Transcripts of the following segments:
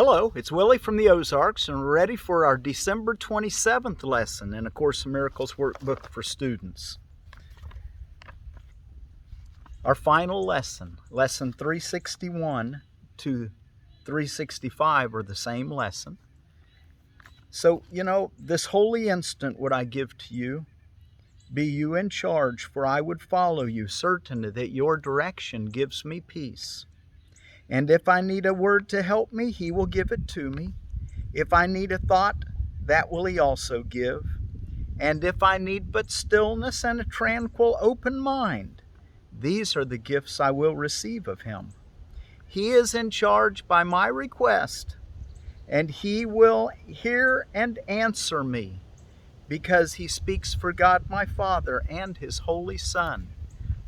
Hello, it's Willie from the Ozarks, and we're ready for our December 27th lesson in A Course in Miracles workbook for students. Our final lesson, lesson 361 to 365 are the same lesson. So, this holy instant would I give to you, be you in charge, for I would follow you, certain that your direction gives me peace. And if I need a word to help me, he will give it to me. If I need a thought, that will he also give. And if I need but stillness and a tranquil open mind, these are the gifts I will receive of him. He is in charge by my request, and he will hear and answer me, because he speaks for God my Father and his Holy Son.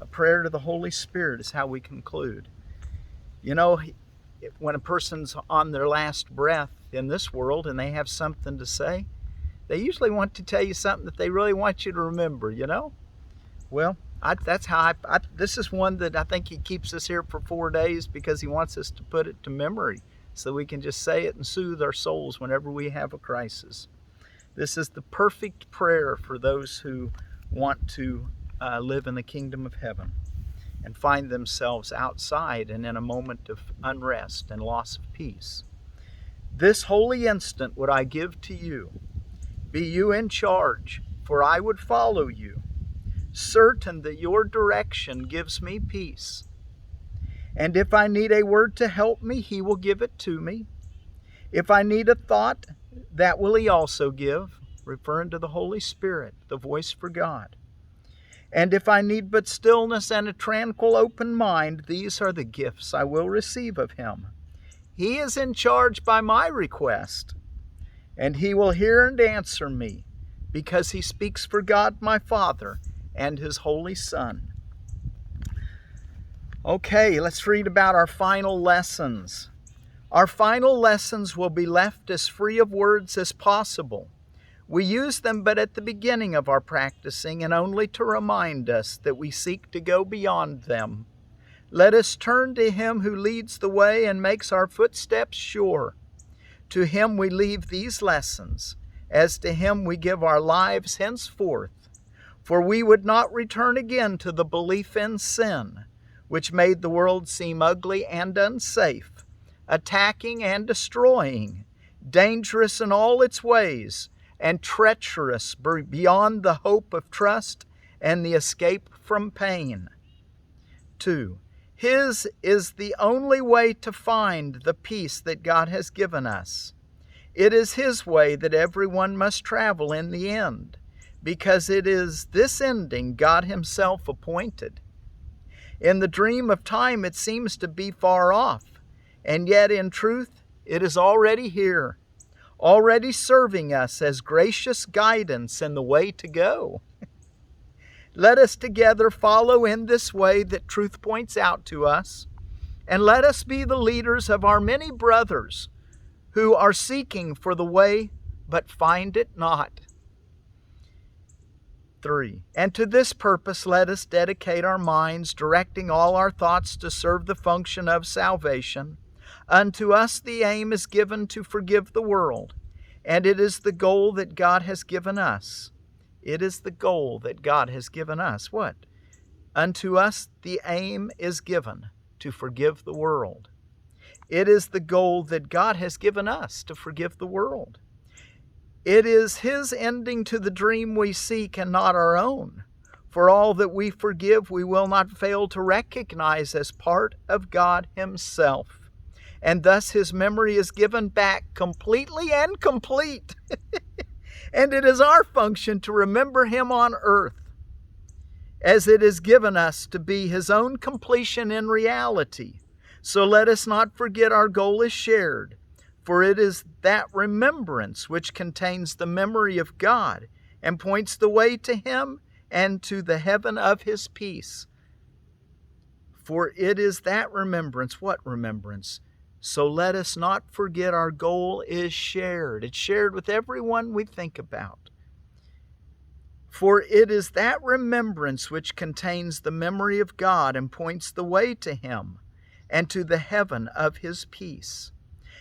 A prayer to the Holy Spirit is how we conclude. When a person's on their last breath in this world and they have something to say, they usually want to tell you something that they really want you to remember, Well, that's how this is one that I think he keeps us here for 4 days because he wants us to put it to memory so we can just say it and soothe our souls whenever we have a crisis. This is the perfect prayer for those who want to live in the kingdom of heaven and find themselves outside and in a moment of unrest and loss of peace. This holy instant would I give to you. Be you in charge, for I would follow you, certain that your direction gives me peace. And if I need a word to help me, he will give it to me. If I need a thought, that will he also give, referring to the Holy Spirit, the voice for God. And if I need but stillness and a tranquil open mind, these are the gifts I will receive of him. He is in charge by my request, and he will hear and answer me, because he speaks for God my Father and his Holy Son. Okay, let's read about our final lessons. Our final lessons will be left as free of words as possible. We use them but at the beginning of our practicing, and only to remind us that we seek to go beyond them. Let us turn to him who leads the way and makes our footsteps sure. To him we leave these lessons, as to him we give our lives henceforth. For we would not return again to the belief in sin, which made the world seem ugly and unsafe, attacking and destroying, dangerous in all its ways, and treacherous beyond the hope of trust and the escape from pain. 2. His is the only way to find the peace that God has given us. It is his way that everyone must travel in the end, because it is this ending God himself appointed. In the dream of time it seems to be far off, and yet in truth it is already here, already serving us as gracious guidance in the way to go. Let us together follow in this way that truth points out to us, and let us be the leaders of our many brothers who are seeking for the way but find it not. 3. And to this purpose let us dedicate our minds, directing all our thoughts to serve the function of salvation. Unto us the aim is given to forgive the world, and it is the goal that God has given us. It is the goal that God has given us. What? Unto us the aim is given to forgive the world. It is the goal that God has given us to forgive the world. It is his ending to the dream we seek and not our own. For all that we forgive, we will not fail to recognize as part of God himself. And thus his memory is given back completely and complete. And it is our function to remember him on earth, as it is given us to be his own completion in reality. So let us not forget our goal is shared, for it is that remembrance which contains the memory of God and points the way to him and to the heaven of his peace. For it is that remembrance. What remembrance? So let us not forget our goal is shared. It's shared with everyone we think about. For it is that remembrance which contains the memory of God and points the way to him and to the heaven of his peace.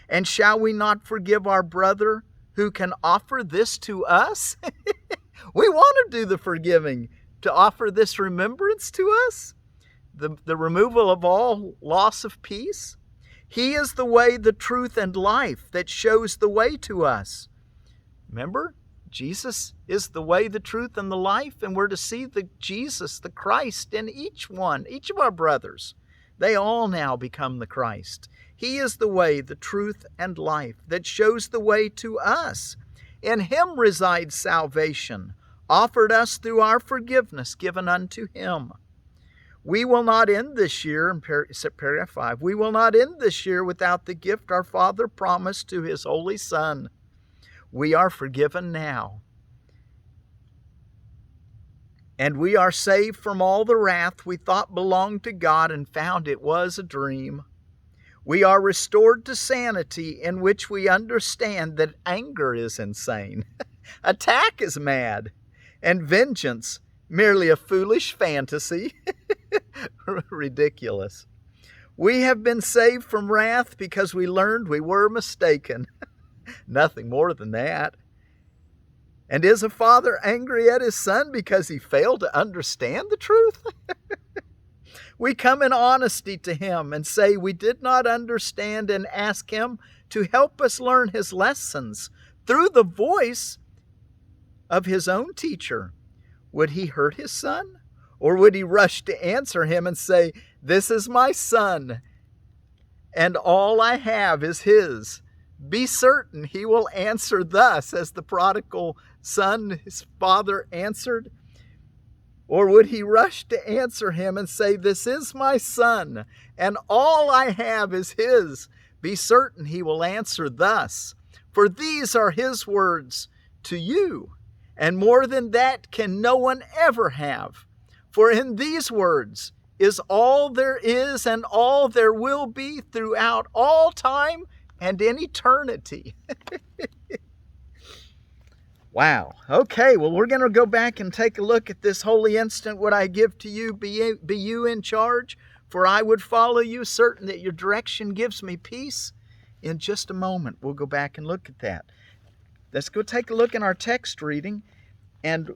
And shall we not forgive our brother who can offer this to us? We want to do the forgiving, to offer this remembrance to us, the removal of all loss of peace. He is the way, the truth, and life that shows the way to us. Remember, Jesus is the way, the truth, and the life, and we're to see the Jesus, the Christ, in each of our brothers. They all now become the Christ. He is the way, the truth, and life that shows the way to us. In Him resides salvation, offered us through our forgiveness given unto Him. We will not end this year, in paragraph 5, we will not end this year without the gift our Father promised to His Holy Son. We are forgiven now. And we are saved from all the wrath we thought belonged to God and found it was a dream. We are restored to sanity, in which we understand that anger is insane, attack is mad, and vengeance merely a foolish fantasy. Ridiculous. We have been saved from wrath because we learned we were mistaken. Nothing more than that. And is a father angry at his son because he failed to understand the truth? We come in honesty to him and say we did not understand and ask him to help us learn his lessons through the voice of his own teacher. Would he hurt his son? Or would he rush to answer him and say, "This is my son, and all I have is his"? Be certain he will answer thus as the prodigal son, his father, answered. Or would he rush to answer him and say, "This is my son, and all I have is his"? Be certain he will answer thus, for these are his words to you, and more than that can no one ever have. For in these words is all there is and all there will be throughout all time and in eternity. Wow. Okay, well, we're going to go back and take a look at this holy instant. Would I give to you, be you in charge? For I would follow you, certain that your direction gives me peace. In just a moment, we'll go back and look at that. Let's go take a look in our text reading. And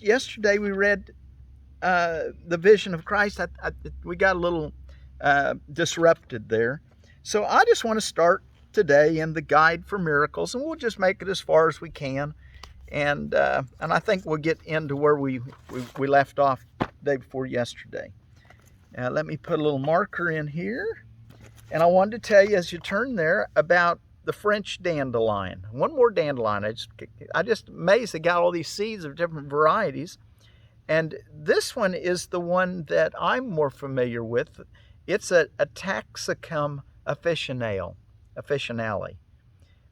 yesterday we read the vision of Christ. We got a little disrupted there. So I just want to start today in the guide for miracles, and we'll just make it as far as we can. And I think we'll get into where we left off the day before yesterday. Now let me put a little marker in here. And I wanted to tell you as you turn there about the French dandelion. One more dandelion. I just amazed they got all these seeds of different varieties. And this one is the one that I'm more familiar with. It's a Taxicum officinale.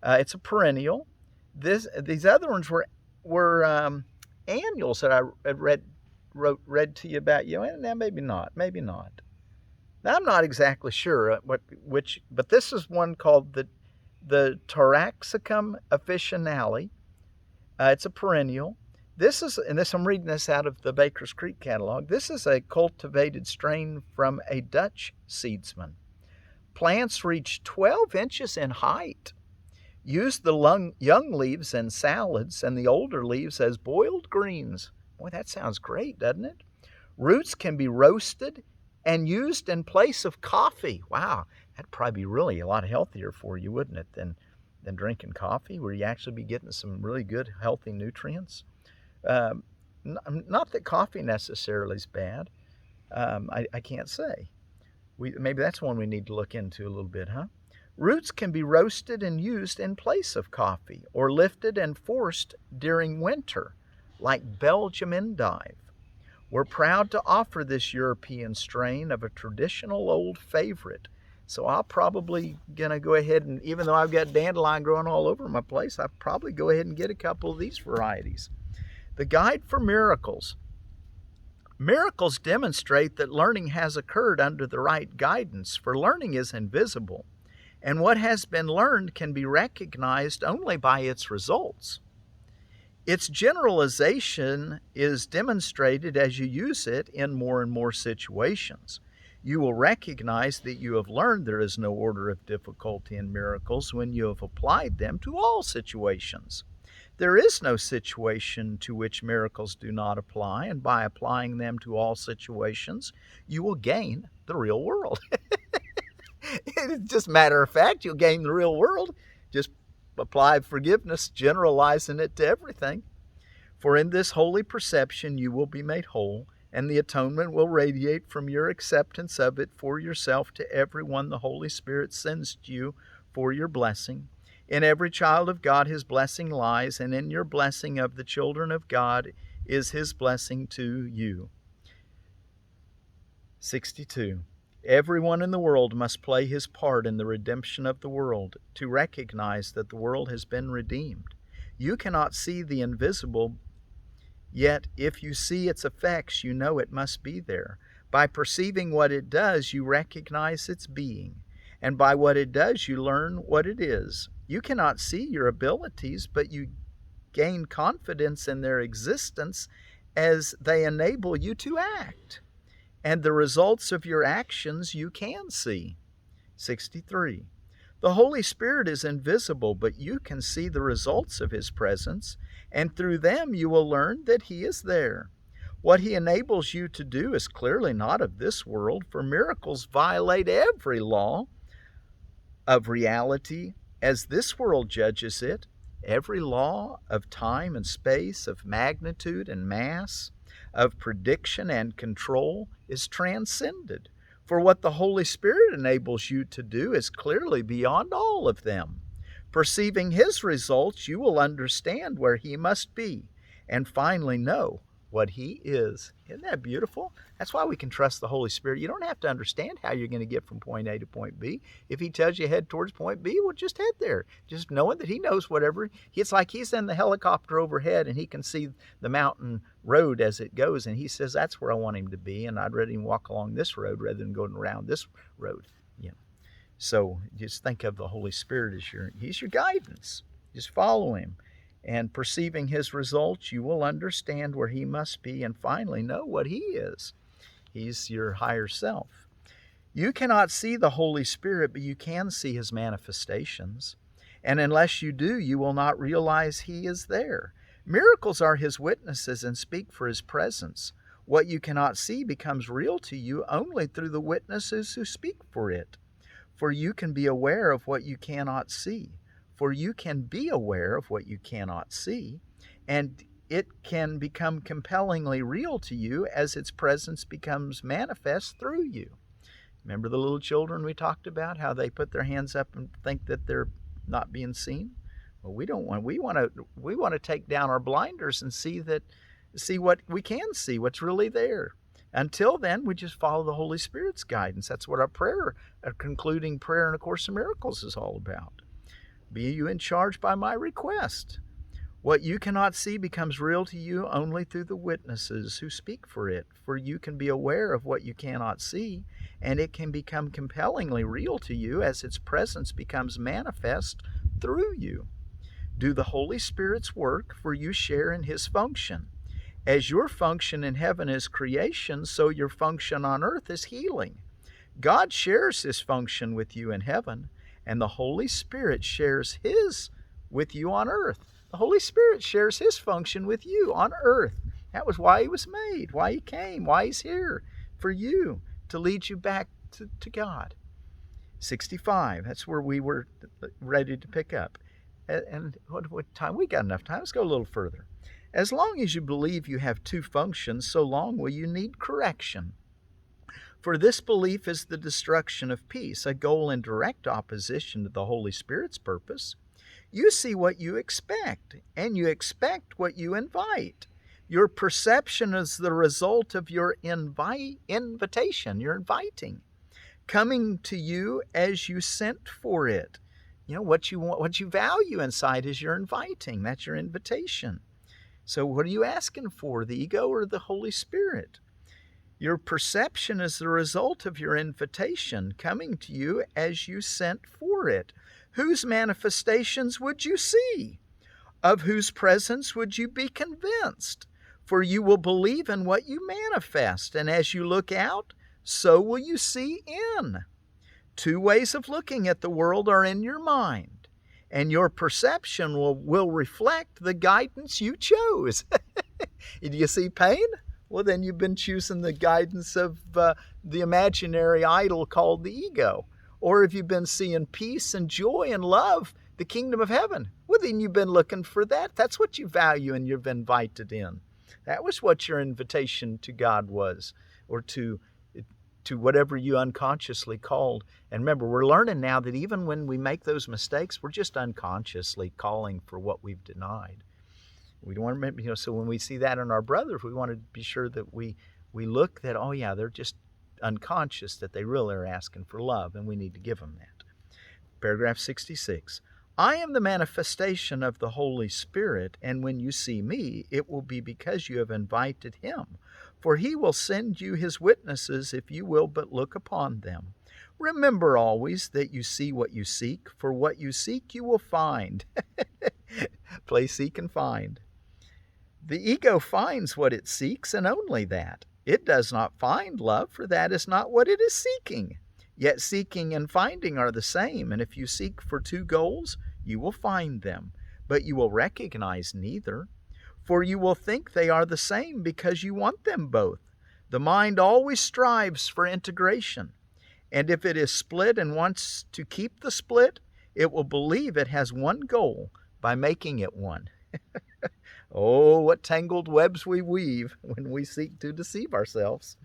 It's a perennial. These other ones were annuals that I had read to you about. Now maybe not. Now, I'm not exactly sure which, but this is one called the Taraxacum officinale. It's a perennial. I'm reading this out of the Baker's Creek catalog. This is a cultivated strain from a Dutch seedsman. Plants reach 12 inches in height. Use the young leaves in salads and the older leaves as boiled greens. Boy, that sounds great, doesn't it? Roots can be roasted and used in place of coffee. Wow, that'd probably be really a lot healthier for you, wouldn't it, than drinking coffee, where you actually be getting some really good, healthy nutrients. Not that coffee necessarily is bad. I can't say. Maybe that's one we need to look into a little bit, huh? Roots can be roasted and used in place of coffee, or lifted and forced during winter, like Belgium endive. We're proud to offer this European strain of a traditional old favorite. So I'll probably going to go ahead and, even though I've got dandelion growing all over my place, I'll probably go ahead and get a couple of these varieties. The guide for miracles. Miracles demonstrate that learning has occurred under the right guidance, for learning is invisible, and what has been learned can be recognized only by its results. Its generalization is demonstrated as you use it in more and more situations. You will recognize that you have learned there is no order of difficulty in miracles when you have applied them to all situations. There is no situation to which miracles do not apply, and by applying them to all situations, you will gain the real world. It's just matter of fact, you'll gain the real world. Just apply forgiveness, generalizing it to everything. For in this holy perception you will be made whole, and the atonement will radiate from your acceptance of it for yourself to everyone the Holy Spirit sends to you for your blessing. In every child of God his blessing lies, and in your blessing of the children of God is his blessing to you. 62. Everyone in the world must play his part in the redemption of the world, to recognize that the world has been redeemed. You cannot see the invisible, yet if you see its effects, you know it must be there. By perceiving what it does, you recognize its being, and by what it does, you learn what it is. You cannot see your abilities, but you gain confidence in their existence as they enable you to act. And the results of your actions you can see. 63. The Holy Spirit is invisible, but you can see the results of his presence, and through them you will learn that he is there. What he enables you to do is clearly not of this world, for miracles violate every law of reality as this world judges it, every law of time and space, of magnitude and mass, of prediction and control is transcended. For what the Holy Spirit enables you to do is clearly beyond all of them. Perceiving his results, you will understand where he must be, and finally know what he is. Isn't that beautiful? That's why we can trust the Holy Spirit. You don't have to understand how you're going to get from point A to point B. If he tells you head towards point B, well, just head there. Just knowing that he knows whatever. It's like he's in the helicopter overhead and he can see the mountain road as it goes, and he says, that's where I want him to be, and I'd rather him walk along this road rather than going around this road. So just think of the Holy Spirit as he's your guidance. Just follow him. And perceiving his results, you will understand where he must be and finally know what he is. He's your higher self. You cannot see the Holy Spirit, but you can see his manifestations. And unless you do, you will not realize he is there. Miracles are his witnesses and speak for his presence. What you cannot see becomes real to you only through the witnesses who speak for it. For you can be aware of what you cannot see. For you can be aware of what you cannot see, and it can become compellingly real to you as its presence becomes manifest through you. Remember the little children we talked about, how they put their hands up and think that they're not being seen? Well, we want to take down our blinders and see what we can see, what's really there. Until then, we just follow the Holy Spirit's guidance. That's what our concluding prayer in A Course in Miracles is all about. Be you in charge by my request. What you cannot see becomes real to you only through the witnesses who speak for it. For you can be aware of what you cannot see, and it can become compellingly real to you as its presence becomes manifest through you. Do the Holy Spirit's work, for you share in his function. As your function in heaven is creation, so your function on earth is healing. God shares his function with you in heaven, and the Holy Spirit shares his with you on earth. The Holy Spirit shares his function with you on earth. That was why he was made, why he came, why he's here, for you, to lead you back to God. 65, that's where we were ready to pick up. And what time? We got enough time. Let's go a little further. As long as you believe you have two functions, so long will you need correction. For this belief is the destruction of peace, a goal in direct opposition to the Holy Spirit's purpose. You see what you expect, and you expect what you invite. Your perception is the result of your invitation, your inviting, coming to you as you sent for it. What you want, what you value inside is your inviting. That's your invitation. So what are you asking for, the ego or the Holy Spirit? Your perception is the result of your invitation coming to you as you sent for it. Whose manifestations would you see? Of whose presence would you be convinced? For you will believe in what you manifest, and as you look out, so will you see in. Two ways of looking at the world are in your mind, and your perception will reflect the guidance you chose. Do you see pain? Well, then you've been choosing the guidance of the imaginary idol called the ego. Or if you've been seeing peace and joy and love, the kingdom of heaven, well, then you've been looking for that. That's what you value and you've been invited in. That was what your invitation to God was, or to whatever you unconsciously called. And remember, we're learning now that even when we make those mistakes, we're just unconsciously calling for what we've denied. We don't want to, so when we see that in our brothers, we want to be sure that we look that, oh yeah, they're just unconscious, that they really are asking for love, and we need to give them that. Paragraph 66. I am the manifestation of the Holy Spirit, and when you see me, it will be because you have invited him. For he will send you his witnesses if you will but look upon them. Remember always that you see what you seek, for what you seek you will find. Play seek and find. The ego finds what it seeks, and only that. It does not find love, for that is not what it is seeking. Yet seeking and finding are the same, and if you seek for two goals, you will find them, but you will recognize neither. For you will think they are the same because you want them both. The mind always strives for integration, and if it is split and wants to keep the split, it will believe it has one goal by making it one. Oh, what tangled webs we weave when we seek to deceive ourselves.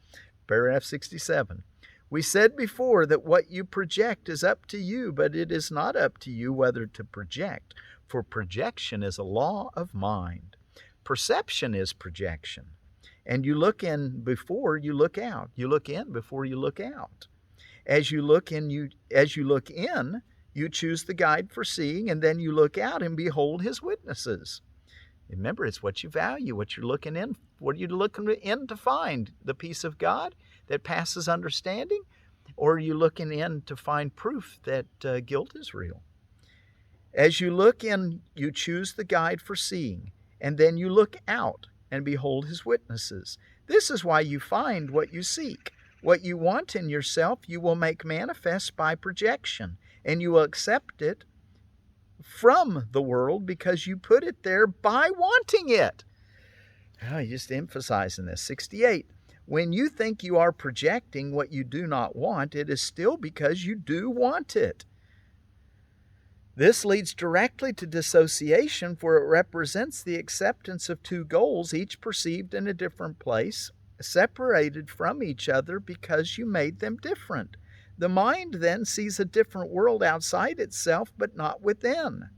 Paragraph 67. We said before that what you project is up to you, but it is not up to you whether to project, for projection is a law of mind. Perception is projection. And you look in before you look out. You look in before you look out. As you look in, you choose the guide for seeing, and then you look out and behold his witnesses. Remember, it's what you value, what you're looking in. What are you looking in to find? The peace of God that passes understanding? Or are you looking in to find proof that guilt is real? As you look in, you choose the guide for seeing, and then you look out and behold his witnesses. This is why you find what you seek. What you want in yourself, you will make manifest by projection, and you will accept it from the world because you put it there by wanting it. Oh, you're just emphasizing this. 68. When you think you are projecting what you do not want, it is still because you do want it. This leads directly to dissociation, for it represents the acceptance of two goals, each perceived in a different place, separated from each other because you made them different. The mind then sees a different world outside itself, but not within.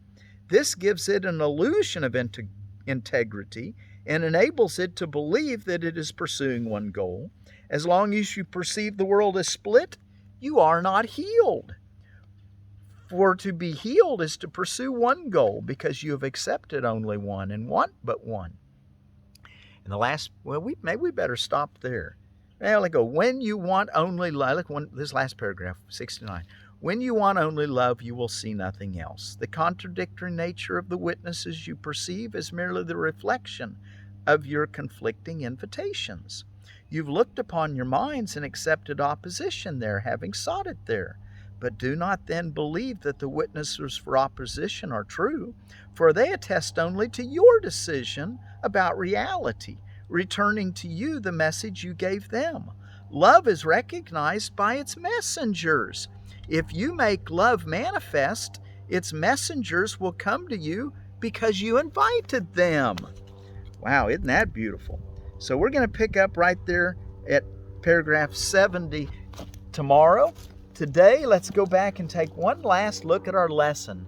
This gives it an illusion of integrity and enables it to believe that it is pursuing one goal. As long as you perceive the world as split, you are not healed. For to be healed is to pursue one goal, because you have accepted only one and want but one. And the last, maybe we better stop there. Now let's go. When you want only love, this last paragraph, 69. When you want only love, you will see nothing else. The contradictory nature of the witnesses you perceive is merely the reflection of your conflicting invitations. You've looked upon your minds and accepted opposition there, having sought it there. But do not then believe that the witnesses for opposition are true, for they attest only to your decision about reality, returning to you the message you gave them. Love is recognized by its messengers. If you make love manifest, its messengers will come to you because you invited them. Wow, isn't that beautiful? So we're going to pick up right there at paragraph 70 tomorrow. Today, let's go back and take one last look at our lesson.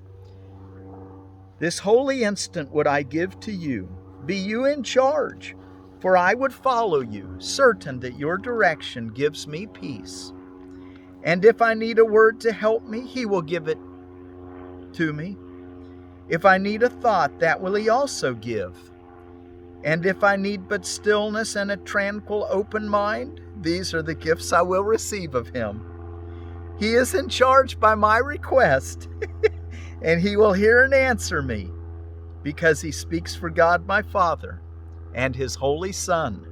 This holy instant would I give to you. Be you in charge, for I would follow you, certain that your direction gives me peace. And if I need a word to help me, he will give it to me. If I need a thought, that will he also give. And if I need but stillness and a tranquil open mind, these are the gifts I will receive of him. He is in charge by my request, and he will hear and answer me, because he speaks for God my Father and his Holy Son.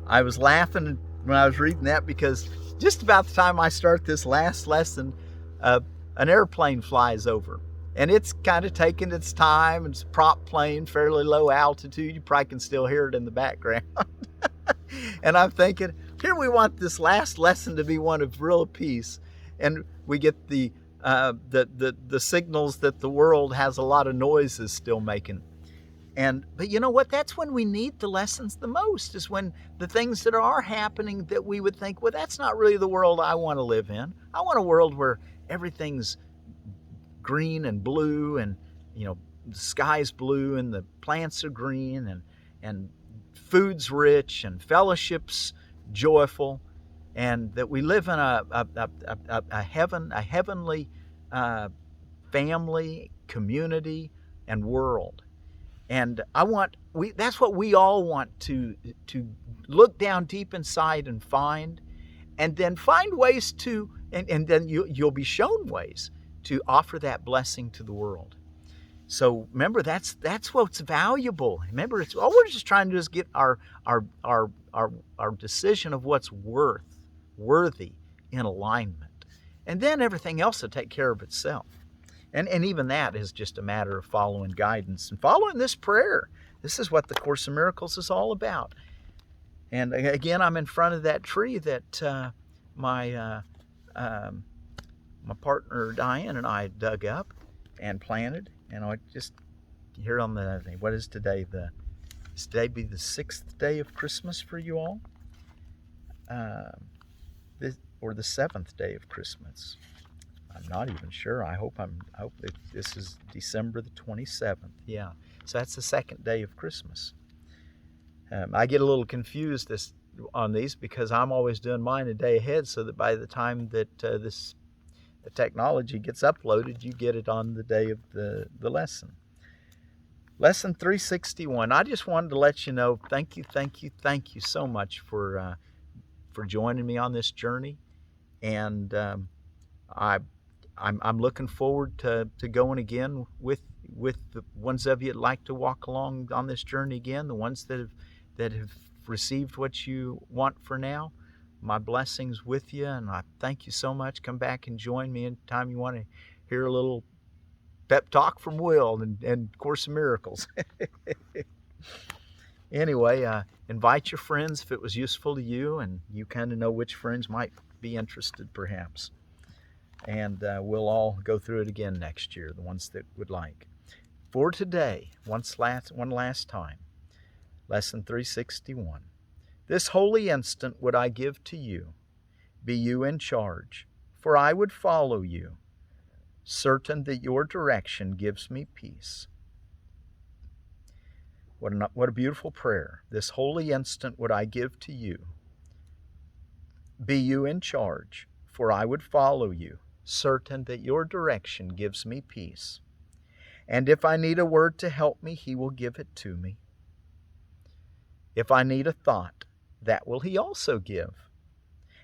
I was laughing when I was reading that, because just about the time I start this last lesson, an airplane flies over. And it's kind of taking its time. It's a prop plane, fairly low altitude. You probably can still hear it in the background. And I'm thinking, here we want this last lesson to be one of real peace. And we get the signals that the world has a lot of noises still making. But you know what? That's when we need the lessons the most, is when the things that are happening that we would think, well, that's not really the world I want to live in. I want a world where everything's green and blue, and the sky's blue and the plants are green, and food's rich and fellowship's joyful, and that we live in a heavenly family, community, and world. And that's what we all want to look down deep inside and find, and then find ways to, and then you'll be shown ways to offer that blessing to the world. So remember, that's what's valuable. Remember, it's all we're just trying to do is get our decision of what's worthy in alignment, and then everything else will take care of itself. And even that is just a matter of following guidance and following this prayer. This is what the Course in Miracles is all about. And again, I'm in front of that tree that my partner Diane and I dug up and planted. And I just here on the, what is today? Today be the 6th day of Christmas for you all, or the 7th day of Christmas. I'm not even sure. I hope this is December the 27th. Yeah, so that's the 2nd day of Christmas. I get a little confused on these because I'm always doing mine a day ahead, so that by the time that the technology gets uploaded, you get it on the day of the lesson. Lesson 361. I just wanted to let you know, thank you so much for joining me on this journey, and I'm looking forward to going again with the ones of you that like to walk along on this journey again, the ones that have received what you want for now. My blessings with you, and I thank you so much. Come back and join me anytime you want to hear a little pep talk from Will and Course in Miracles. Anyway, invite your friends if it was useful to you, and you kind of know which friends might be interested perhaps. And we'll all go through it again next year, the ones that would like. For today, one last time, Lesson 361. This holy instant would I give to you. Be you in charge, for I would follow you, certain that your direction gives me peace. What a beautiful prayer. This holy instant would I give to you. Be you in charge, for I would follow you, certain that your direction gives me peace. And if I need a word to help me, he will give it to me. If I need a thought, that will he also give.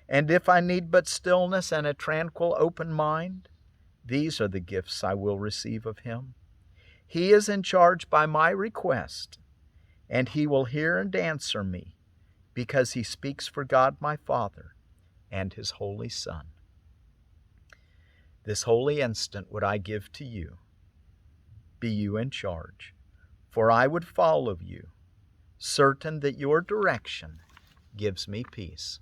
And if I need but stillness and a tranquil open mind, these are the gifts I will receive of him. He is in charge by my request, and he will hear and answer me, because he speaks for God my Father and his Holy Son. This holy instant would I give to you. Be you in charge, for I would follow you, certain that your direction gives me peace.